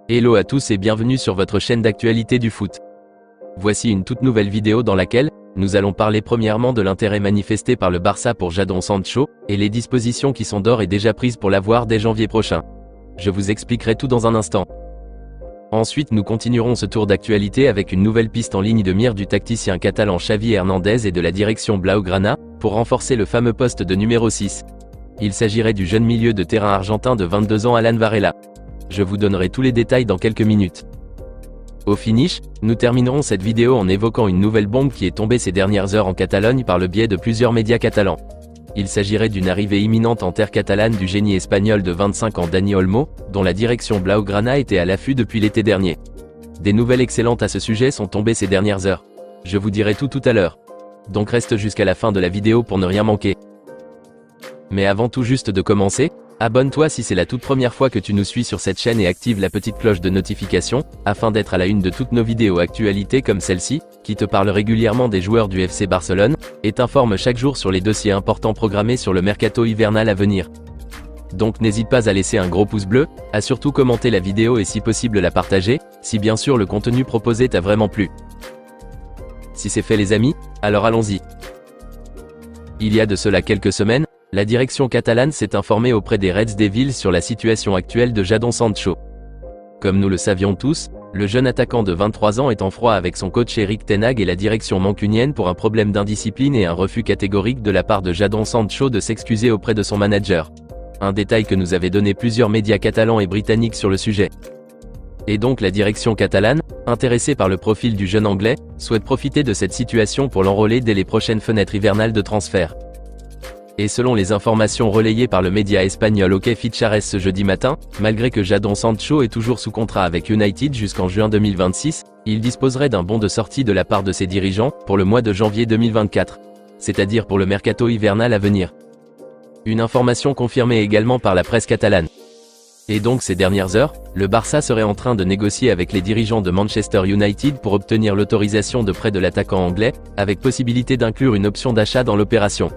Hello à tous et bienvenue sur votre chaîne d'actualité du foot. Voici une toute nouvelle vidéo dans laquelle nous allons parler premièrement de l'intérêt manifesté par le Barça pour Jadon Sancho et les dispositions qui sont d'ores et déjà prises pour l'avoir dès janvier prochain. Je vous expliquerai tout dans un instant. Ensuite nous continuerons ce tour d'actualité avec une nouvelle piste en ligne de mire du tacticien catalan Xavi Hernandez et de la direction Blaugrana pour renforcer le fameux poste de numéro 6. Il s'agirait du jeune milieu de terrain argentin de 22 ans Alan Varela. Je vous donnerai tous les détails dans quelques minutes. Au finish, nous terminerons cette vidéo en évoquant une nouvelle bombe qui est tombée ces dernières heures en Catalogne par le biais de plusieurs médias catalans. Il s'agirait d'une arrivée imminente en terre catalane du génie espagnol de 25 ans Dani Olmo, dont la direction Blaugrana était à l'affût depuis l'été dernier. Des nouvelles excellentes à ce sujet sont tombées ces dernières heures. Je vous dirai tout à l'heure. Donc reste jusqu'à la fin de la vidéo pour ne rien manquer. Mais avant tout juste de commencer, abonne-toi si c'est la toute première fois que tu nous suis sur cette chaîne et active la petite cloche de notification, afin d'être à la une de toutes nos vidéos actualités comme celle-ci, qui te parle régulièrement des joueurs du FC Barcelone, et t'informe chaque jour sur les dossiers importants programmés sur le mercato hivernal à venir. Donc n'hésite pas à laisser un gros pouce bleu, à surtout commenter la vidéo et si possible la partager, si bien sûr le contenu proposé t'a vraiment plu. Si c'est fait les amis, alors allons-y. Il y a de cela quelques semaines, la direction catalane s'est informée auprès des Reds Devils sur la situation actuelle de Jadon Sancho. Comme nous le savions tous, le jeune attaquant de 23 ans est en froid avec son coach Erik ten Hag et la direction mancunienne pour un problème d'indiscipline et un refus catégorique de la part de Jadon Sancho de s'excuser auprès de son manager. Un détail que nous avaient donné plusieurs médias catalans et britanniques sur le sujet. Et donc la direction catalane, intéressée par le profil du jeune anglais, souhaite profiter de cette situation pour l'enrôler dès les prochaines fenêtres hivernales de transfert. Et selon les informations relayées par le média espagnol OK Fichares ce jeudi matin, malgré que Jadon Sancho est toujours sous contrat avec United jusqu'en juin 2026, il disposerait d'un bon de sortie de la part de ses dirigeants pour le mois de janvier 2024, c'est-à-dire pour le mercato hivernal à venir. Une information confirmée également par la presse catalane. Et donc ces dernières heures, le Barça serait en train de négocier avec les dirigeants de Manchester United pour obtenir l'autorisation de prêt de l'attaquant anglais, avec possibilité d'inclure une option d'achat dans l'opération.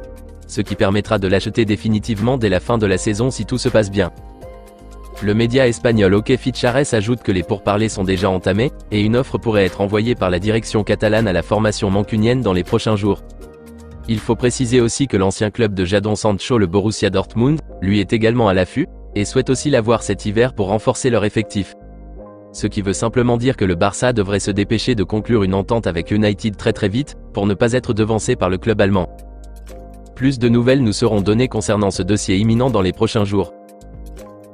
Ce qui permettra de l'acheter définitivement dès la fin de la saison si tout se passe bien. Le média espagnol OK Fichares ajoute que les pourparlers sont déjà entamés, et une offre pourrait être envoyée par la direction catalane à la formation mancunienne dans les prochains jours. Il faut préciser aussi que l'ancien club de Jadon Sancho, le Borussia Dortmund, lui est également à l'affût, et souhaite aussi l'avoir cet hiver pour renforcer leur effectif. Ce qui veut simplement dire que le Barça devrait se dépêcher de conclure une entente avec United très vite, pour ne pas être devancé par le club allemand. Plus de nouvelles nous seront données concernant ce dossier imminent dans les prochains jours.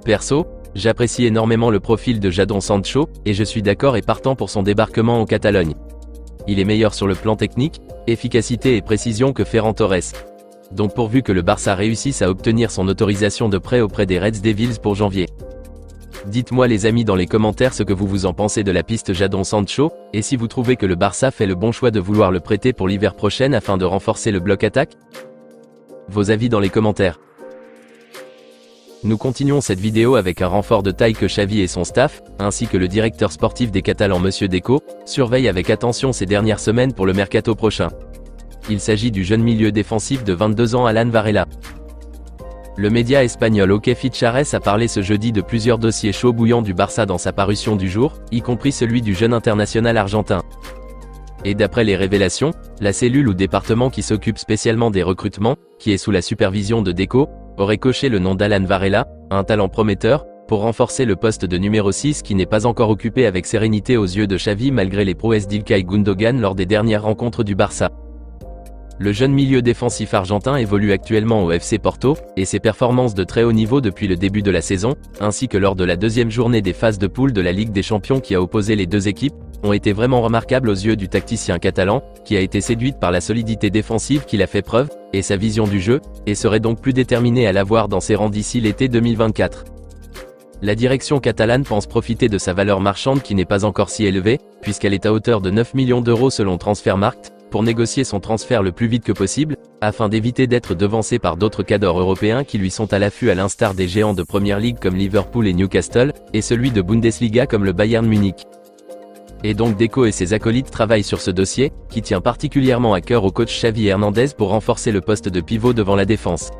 Perso, j'apprécie énormément le profil de Jadon Sancho, et je suis d'accord et partant pour son débarquement en Catalogne. Il est meilleur sur le plan technique, efficacité et précision que Ferran Torres. Donc pourvu que le Barça réussisse à obtenir son autorisation de prêt auprès des Reds Devils pour janvier. Dites-moi les amis dans les commentaires ce que vous en pensez de la piste Jadon Sancho, et si vous trouvez que le Barça fait le bon choix de vouloir le prêter pour l'hiver prochain afin de renforcer le bloc attaque. Vos avis dans les commentaires. Nous continuons cette vidéo avec un renfort de taille que Xavi et son staff, ainsi que le directeur sportif des Catalans Monsieur Deco, surveillent avec attention ces dernières semaines pour le mercato prochain. Il s'agit du jeune milieu défensif de 22 ans Alan Varela. Le média espagnol OK Fichares a parlé ce jeudi de plusieurs dossiers chauds bouillants du Barça dans sa parution du jour, y compris celui du jeune international argentin. Et d'après les révélations, la cellule ou département qui s'occupe spécialement des recrutements, qui est sous la supervision de Deco, aurait coché le nom d'Alan Varela, un talent prometteur, pour renforcer le poste de numéro 6 qui n'est pas encore occupé avec sérénité aux yeux de Xavi malgré les prouesses d'Ilkay Gundogan lors des dernières rencontres du Barça. Le jeune milieu défensif argentin évolue actuellement au FC Porto, et ses performances de très haut niveau depuis le début de la saison, ainsi que lors de la deuxième journée des phases de poule de la Ligue des Champions qui a opposé les deux équipes, ont été vraiment remarquables aux yeux du tacticien catalan, qui a été séduite par la solidité défensive qu'il a fait preuve, et sa vision du jeu, et serait donc plus déterminé à l'avoir dans ses rangs d'ici l'été 2024. La direction catalane pense profiter de sa valeur marchande qui n'est pas encore si élevée, puisqu'elle est à hauteur de 9 millions d'euros selon Transfermarkt, pour négocier son transfert le plus vite que possible, afin d'éviter d'être devancé par d'autres cadors européens qui lui sont à l'affût à l'instar des géants de Premier League comme Liverpool et Newcastle, et celui de Bundesliga comme le Bayern Munich. Et donc Deco et ses acolytes travaillent sur ce dossier, qui tient particulièrement à cœur au coach Xavi Hernandez pour renforcer le poste de pivot devant la défense.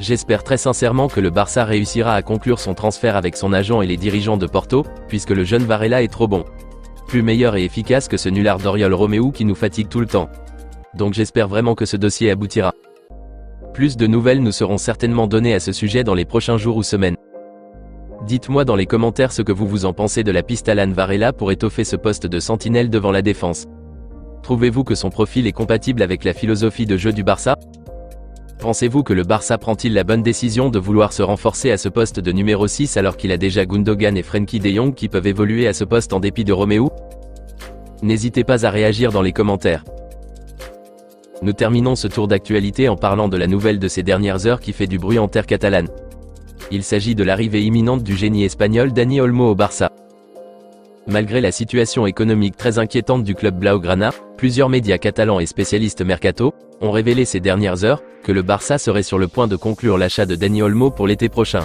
J'espère très sincèrement que le Barça réussira à conclure son transfert avec son agent et les dirigeants de Porto, puisque le jeune Varela est trop bon. Plus meilleur et efficace que ce nullard d'Oriol Romeu qui nous fatigue tout le temps. Donc j'espère vraiment que ce dossier aboutira. Plus de nouvelles nous seront certainement données à ce sujet dans les prochains jours ou semaines. Dites-moi dans les commentaires ce que vous en pensez de la piste Alan Varela pour étoffer ce poste de sentinelle devant la défense. Trouvez-vous que son profil est compatible avec la philosophie de jeu du Barça? Pensez-vous que le Barça prend-il la bonne décision de vouloir se renforcer à ce poste de numéro 6 alors qu'il a déjà Gundogan et Frenkie de Jong qui peuvent évoluer à ce poste en dépit de Romeu? N'hésitez pas à réagir dans les commentaires. Nous terminons ce tour d'actualité en parlant de la nouvelle de ces dernières heures qui fait du bruit en terre catalane. Il s'agit de l'arrivée imminente du génie espagnol Dani Olmo au Barça. Malgré la situation économique très inquiétante du club blaugrana, plusieurs médias catalans et spécialistes mercato ont révélé ces dernières heures que le Barça serait sur le point de conclure l'achat de Dani Olmo pour l'été prochain.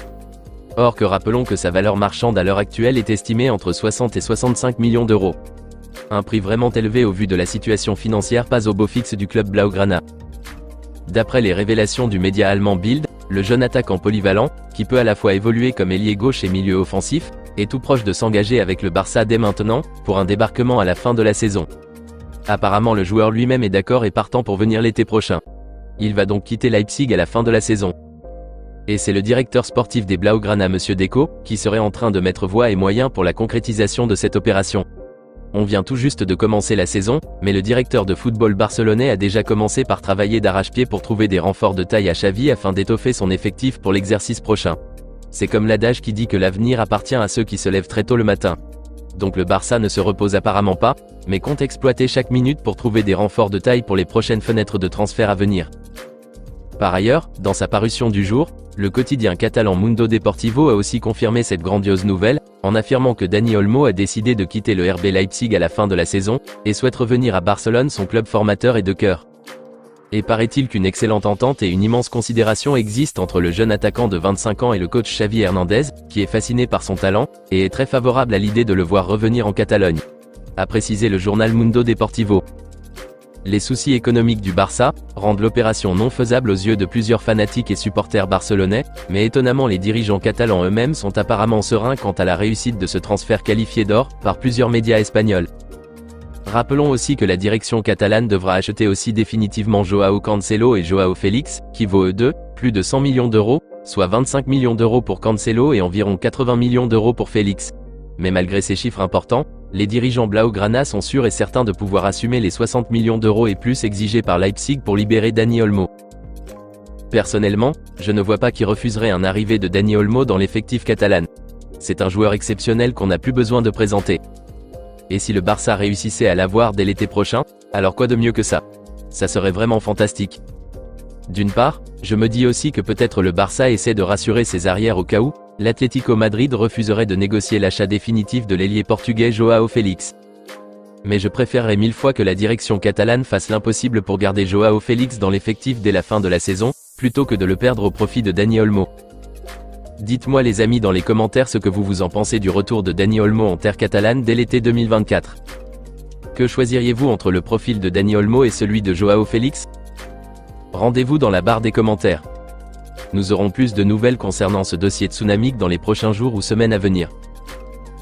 Or rappelons que sa valeur marchande à l'heure actuelle est estimée entre 60 et 65 millions d'euros. Un prix vraiment élevé au vu de la situation financière pas au beau fixe du club blaugrana. D'après les révélations du média allemand Bild, le jeune attaquant polyvalent, qui peut à la fois évoluer comme ailier gauche et milieu offensif, est tout proche de s'engager avec le Barça dès maintenant, pour un débarquement à la fin de la saison. Apparemment le joueur lui-même est d'accord et partant pour venir l'été prochain. Il va donc quitter Leipzig à la fin de la saison. Et c'est le directeur sportif des Blaugrana Monsieur Deco, qui serait en train de mettre voix et moyens pour la concrétisation de cette opération. On vient tout juste de commencer la saison, mais le directeur de football barcelonais a déjà commencé par travailler d'arrache-pied pour trouver des renforts de taille à Xavi afin d'étoffer son effectif pour l'exercice prochain. C'est comme l'adage qui dit que l'avenir appartient à ceux qui se lèvent très tôt le matin. Donc le Barça ne se repose apparemment pas, mais compte exploiter chaque minute pour trouver des renforts de taille pour les prochaines fenêtres de transfert à venir. Par ailleurs, dans sa parution du jour, le quotidien catalan Mundo Deportivo a aussi confirmé cette grandiose nouvelle, en affirmant que Dani Olmo a décidé de quitter le RB Leipzig à la fin de la saison, et souhaite revenir à Barcelone, son club formateur et de cœur. Et paraît-il qu'une excellente entente et une immense considération existent entre le jeune attaquant de 25 ans et le coach Xavi Hernandez, qui est fasciné par son talent, et est très favorable à l'idée de le voir revenir en Catalogne. A précisé le journal Mundo Deportivo. Les soucis économiques du Barça rendent l'opération non faisable aux yeux de plusieurs fanatiques et supporters barcelonais, mais étonnamment les dirigeants catalans eux-mêmes sont apparemment sereins quant à la réussite de ce transfert qualifié d'or par plusieurs médias espagnols. Rappelons aussi que la direction catalane devra acheter aussi définitivement Joao Cancelo et Joao Félix, qui vaut eux deux plus de 100 millions d'euros, soit 25 millions d'euros pour Cancelo et environ 80 millions d'euros pour Félix. Mais malgré ces chiffres importants, les dirigeants Blaugrana sont sûrs et certains de pouvoir assumer les 60 millions d'euros et plus exigés par Leipzig pour libérer Dani Olmo. Personnellement, je ne vois pas qui refuserait un arrivée de Dani Olmo dans l'effectif catalan. C'est un joueur exceptionnel qu'on n'a plus besoin de présenter. Et si le Barça réussissait à l'avoir dès l'été prochain, alors quoi de mieux que ça? Ça serait vraiment fantastique. D'une part, je me dis aussi que peut-être le Barça essaie de rassurer ses arrières au cas où l'Atlético Madrid refuserait de négocier l'achat définitif de l'ailier portugais Joao Félix. Mais je préférerais 1000 fois que la direction catalane fasse l'impossible pour garder Joao Félix dans l'effectif dès la fin de la saison, plutôt que de le perdre au profit de Dani Olmo. Dites-moi les amis dans les commentaires ce que vous en pensez du retour de Dani Olmo en terre catalane dès l'été 2024. Que choisiriez-vous entre le profil de Dani Olmo et celui de Joao Félix? Rendez-vous dans la barre des commentaires. Nous aurons plus de nouvelles concernant ce dossier tsunamique dans les prochains jours ou semaines à venir.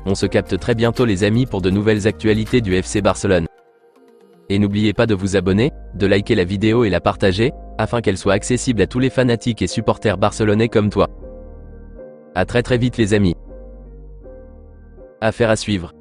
On se capte très bientôt les amis pour de nouvelles actualités du FC Barcelone. Et n'oubliez pas de vous abonner, de liker la vidéo et la partager, afin qu'elle soit accessible à tous les fanatiques et supporters barcelonais comme toi. À très vite les amis. Affaire à suivre.